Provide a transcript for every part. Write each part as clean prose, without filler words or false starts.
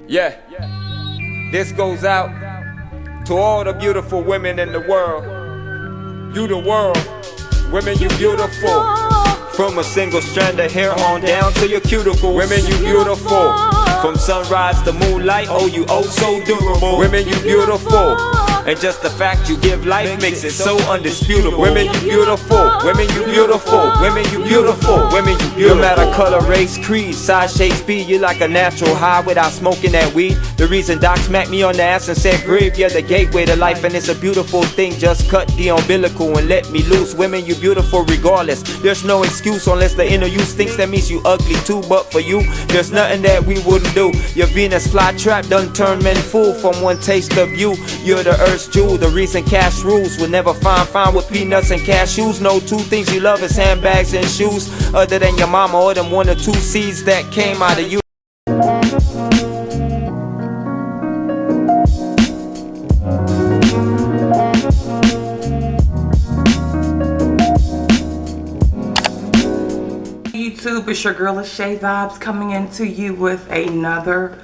Yeah, this goes out to all the beautiful women in the world. You the world, women you beautiful. From a single strand of hair on down to your cuticles. Women you beautiful. From sunrise to moonlight, oh you oh so durable. Women you beautiful. And just the fact you give life makes it so undisputable. Women you beautiful, women you beautiful, women you beautiful, women you beautiful. No matter color, race, creed, size, shape, speed, you're like a natural high without smoking that weed. The reason Doc smacked me on the ass and said grave, you're the gateway to life and it's a beautiful thing. Just cut the umbilical and let me loose. Women you beautiful regardless. There's no excuse unless the inner you thinks that means you ugly too. But for you, there's nothing that we wouldn't do. Your Venus flytrap done turn men fool from one taste of you. You're the earth's jewel, the reason cash rules. Will never find fine with peanuts and cashews. No two things you love is handbags and shoes, other than your mama or them one or two seeds that came out of you. YouTube, it's your girl lasheavibez coming into you with another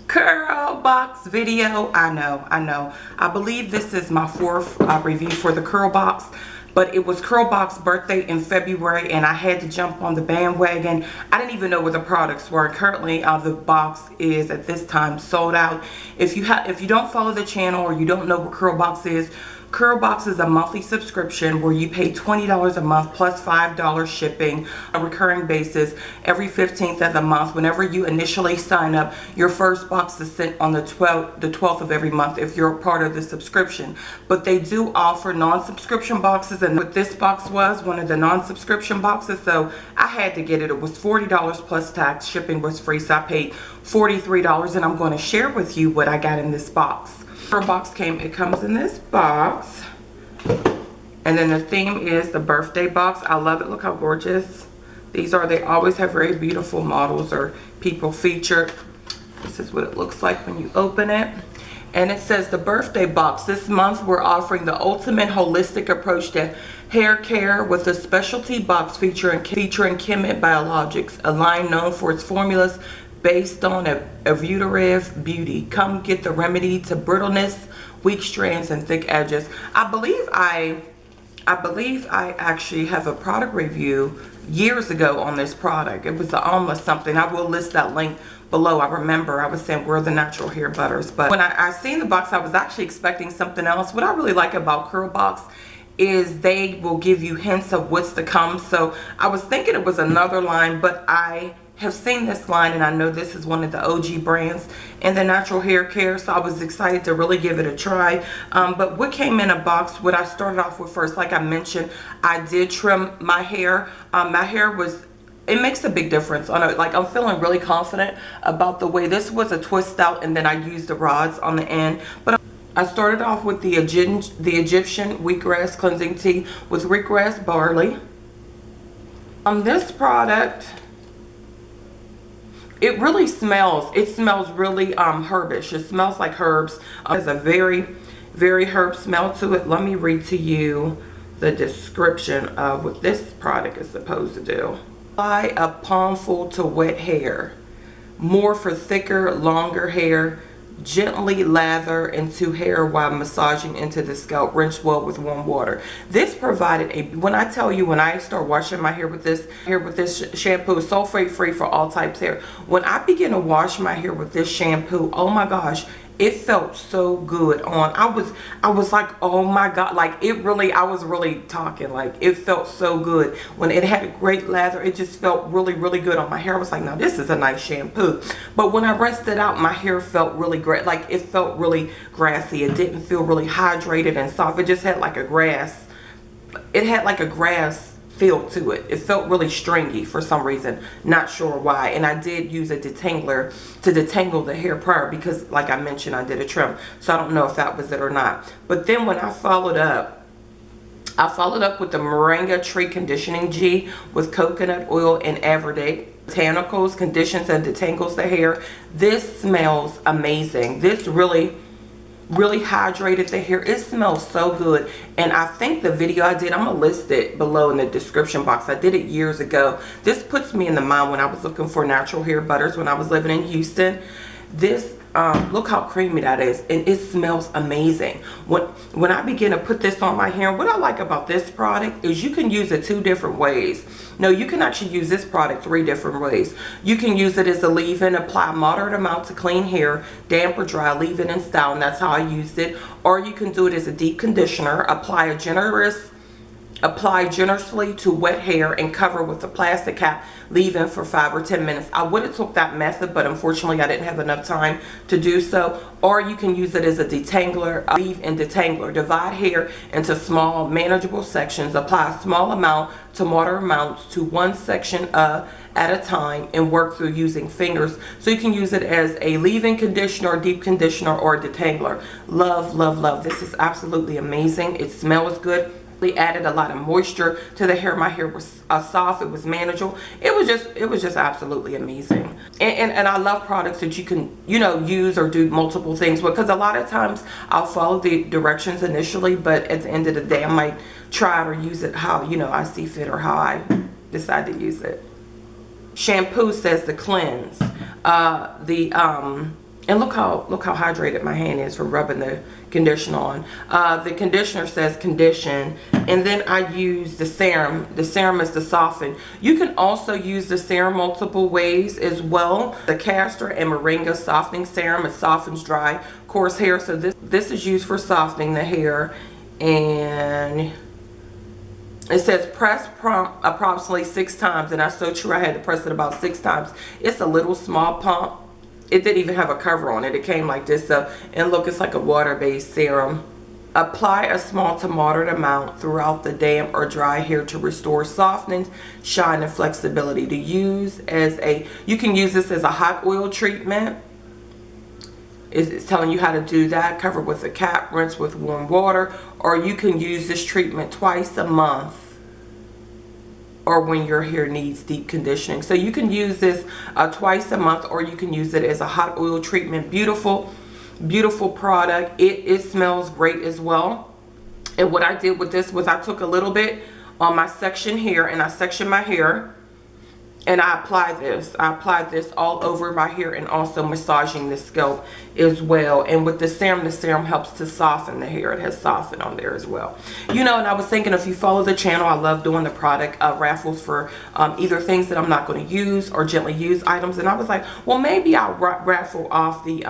Curlbox video. I know. I believe this is my fourth review for the Curlbox, but it was Curlbox birthday in February and I had to jump on the bandwagon. I didn't even know where the products were. Currently, the box is at this time sold out. If you don't follow the channel or you don't know what Curlbox is, Curlbox is a monthly subscription where you pay $20 a month plus $5 shipping on a recurring basis every 15th of the month. Whenever you initially sign up, your first box is sent on the 12th of every month if you're a part of the subscription. But they do offer non-subscription boxes, and what this box was one of the non-subscription boxes, so I had to get it. It was $40 plus tax. Shipping was free, so I paid $43, and I'm going to share with you what I got in this box. Our box comes in this box, and then the theme is the birthday box. I love it. Look how gorgeous these are. They always have very beautiful models or people featured. This is what it looks like when you open it, and it says the birthday box. This month we're offering the ultimate holistic approach to hair care with a specialty box featuring Qhemet Biologics, a line known for its formulas based on a Wheatgrass beauty. Come get the remedy to brittleness, weak strands, and thick edges. I believe I actually have a product review years ago on this product. It was the almost something. I will list that link below. I remember I was saying we're the natural hair butters, but when I seen the box, I was actually expecting something else. What I really like about Curlbox is they will give you hints of what's to come. So I was thinking it was another line, but I have seen this line and I know this is one of the OG brands in the natural hair care, so I was excited to really give it a try. But what came in a box, what I started off with first, like I mentioned, I did trim my hair. My hair was, it makes a big difference on it. Like, I'm feeling really confident about the way this was a twist out, and then I used the rods on the end. But I started off with the Egyptian Wheatgrass cleansing tea with wheatgrass barley. This product, it really smells, really herbish. It smells like herbs. It has a very, very herb smell to it. Let me read to you the description of what this product is supposed to do. Apply a palmful to wet hair. More for thicker, longer hair. Gently lather into hair while massaging into the scalp. Rinse well with warm water. This provided a, when I tell you, when I start washing my hair with this shampoo, sulfate free for all types hair. When I begin to wash my hair with this shampoo, oh my gosh, it felt so good on. I was like, oh my god, like it really, I was really talking, like it felt so good. When it had a great lather, it just felt really, really good on my hair. I was like, now this is a nice shampoo. But when I rinsed it out, my hair felt really great. Like it felt really grassy. It didn't feel really hydrated and soft. It just had like a grass, it had like a grass feel to it. It felt really stringy for some reason, not sure why. And I did use a detangler to detangle the hair prior because, like I mentioned, I did a trim, so I don't know if that was it or not. But then when I followed up with the Moringa Tree Conditioning G with coconut oil and Everday botanicals, conditions and detangles the hair. This smells amazing. This really hydrated the hair. It smells so good. And I think the video I did, I'm gonna list it below in the description box. I did it years ago. This puts me in the mind when I was looking for natural hair butters when I was living in Houston. This look how creamy that is, and it smells amazing. When I begin to put this on my hair, what I like about this product is you can use it 2 different ways. No, you can actually use this product 3 different ways. You can use it as a leave-in, apply a moderate amount to clean hair, damp or dry, leave it in style, and that's how I used it. Or you can do it as a deep conditioner, apply generously to wet hair and cover with a plastic cap, leave in for 5 or 10 minutes. I would have took that method, but unfortunately I didn't have enough time to do so. Or you can use it as a detangler, leave-in detangler. Divide hair into small manageable sections, apply a small amount to moderate amounts to one section at a time, and work through using fingers. So you can use it as a leave-in conditioner, deep conditioner, or a detangler. Love, love, love. This is absolutely amazing. It smells good. Added a lot of moisture to the hair. My hair was soft, it was manageable. It was just absolutely amazing. And I love products that you can, you know, use or do multiple things with, because a lot of times I'll follow the directions initially, but at the end of the day I might try it or use it how, you know, I see fit or how I decide to use it. Shampoo says to cleanse. And look how hydrated my hand is from rubbing the conditioner on. The conditioner says condition, and then I use the serum. The serum is to soften. You can also use the serum multiple ways as well. The castor and moringa softening serum, it softens dry, coarse hair. So this is used for softening the hair, and it says press approximately 6 times, and that's so true. I had to press it about 6 times. It's a little small pump. It didn't even have a cover on it. It came like this. And look, it's like a water-based serum. Apply a small to moderate amount throughout the damp or dry hair to restore softness, shine, and flexibility. To use as you can use this as a hot oil treatment. It's telling you how to do that. Cover with a cap, rinse with warm water, or you can use this treatment twice a month, or when your hair needs deep conditioning. So you can use this twice a month, or you can use it as a hot oil treatment. Beautiful, beautiful product. It smells great as well. And what I did with this was I took a little bit on my section here, and I sectioned my hair, and I applied this. I applied this all over my hair, and also massaging the scalp as well. And with the serum helps to soften the hair. It has softened on there as well. You know, and I was thinking, if you follow the channel, I love doing the product raffles for either things that I'm not going to use or gently used items. And I was like, well, maybe I'll raffle off the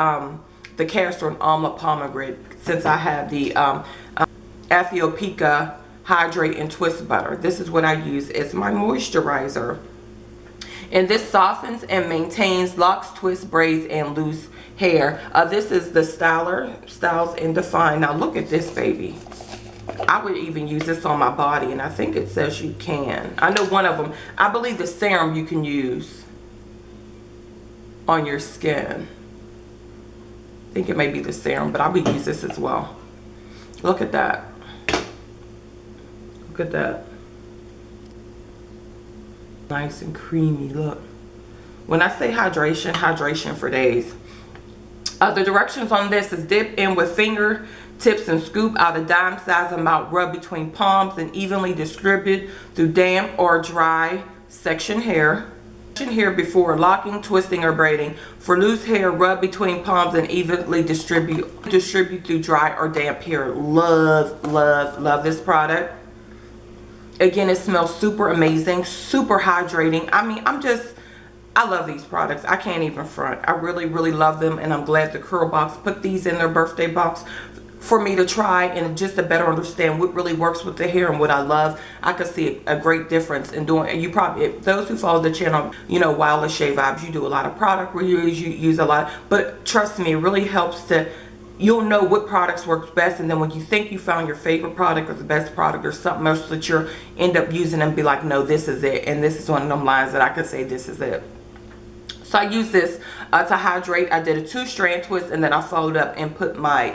castor and almond pomegranate, since I have the Ethiopia Hydrate and Twist Butter. This is what I use as my moisturizer. And this softens and maintains locks, twists, braids, and loose hair. This is the Styles and Define. Now look at this baby. I would even use this on my body, and I think it says you can. I know one of them. I believe the serum you can use on your skin. I think it may be the serum, but I would use this as well. Look at that. Look at that. Nice and creamy. Look, when I say hydration, hydration for days. The directions on this is dip in with fingertips and scoop out a dime size amount, rub between palms and evenly distribute through damp or dry section hair before locking, twisting, or braiding. For loose hair, rub between palms and evenly distribute through dry or damp hair. Love, love, love this product. Again, it smells super amazing, super hydrating. I mean, I love these products. I can't even front. I really, really love them, and I'm glad the Curlbox put these in their birthday box for me to try, and just to better understand what really works with the hair and what I love. I could see a great difference in doing. And you probably, those who follow the channel, you know, lasheavibez, you do a lot of product reviews, you use a lot, but trust me, it really helps to. You'll know what products work best, and then when you think you found your favorite product or the best product or something else that you'll end up using and be like, no, this is it. And this is one of them lines that I could say this is it. So I use this to hydrate. I did a 2-strand twist, and then I followed up and put my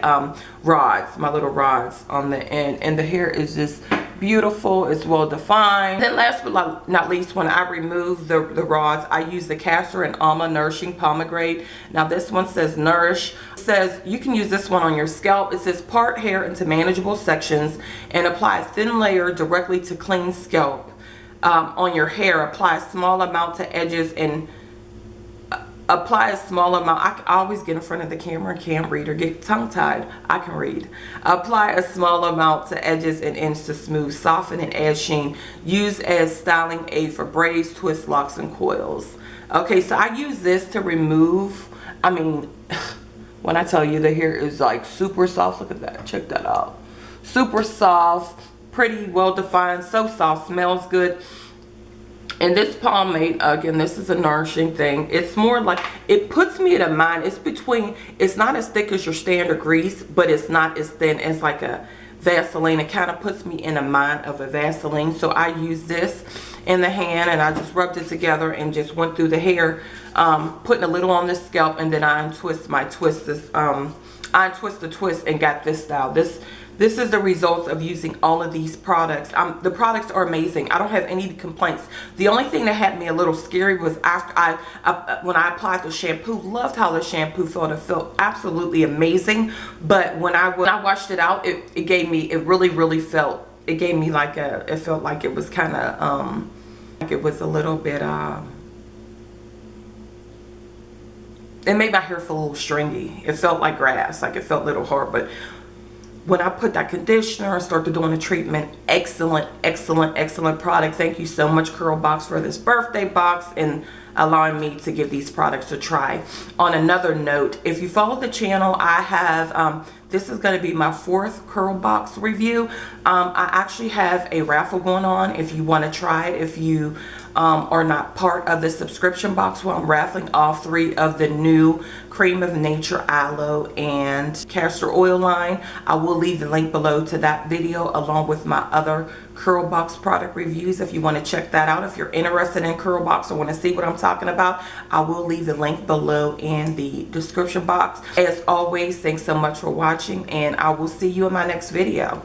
rods, my little rods on the end, and the hair is just beautiful. It's well defined. Then last but not least, when I remove the rods, I use the castor and almond nourishing pomegranate. Now this one says nourish. It says you can use this one on your scalp. It says part hair into manageable sections and apply a thin layer directly to clean scalp. On your hair, apply a small amount to edges and Apply a small amount. I always get in front of the camera and can't read or get tongue-tied. I can read. Apply a small amount to edges and ends to smooth, soften, and add sheen. Use as styling aid for braids, twists, locks, and coils. Okay, so I use this to remove, I mean, when I tell you the hair is like super soft, look at that, check that out. Super soft, pretty well defined, so soft, smells good. And this pomade, again, this is a nourishing thing. It's more like, it puts me in a mind, it's between, it's not as thick as your standard grease, but it's not as thin as like a Vaseline. It kind of puts me in a mind of a Vaseline. So I use this in the hand and I just rubbed it together and just went through the hair, putting a little on the scalp, and then I untwist my twist, I untwist the twist and got this style. This is the results of using all of these products. The products are amazing. I don't have any complaints. The only thing that had me a little scary was after when I applied the shampoo. Loved how the shampoo felt. It felt absolutely amazing. But when I washed it out, it gave me, it really felt, it gave me like a, it felt like it was kind of, like it was a little bit, it made my hair feel a little stringy. It felt like grass, like it felt a little hard. But when I put that conditioner and started doing the treatment, excellent product. Thank you so much, Curlbox, for this birthday box and allowing me to give these products a try. On another note, if you follow the channel, I have, this is going to be my 4th Curlbox review. I actually have a raffle going on if you want to try it. If you are not part of the subscription box, where I'm raffling all 3 of the new Cream of Nature aloe and castor oil line. I will leave the link below to that video along with my other Curlbox product reviews if you want to check that out. If you're interested in Curlbox or want to see what I'm talking about, I will leave the link below in the description box. As always, thanks so much for watching, and I will see you in my next video.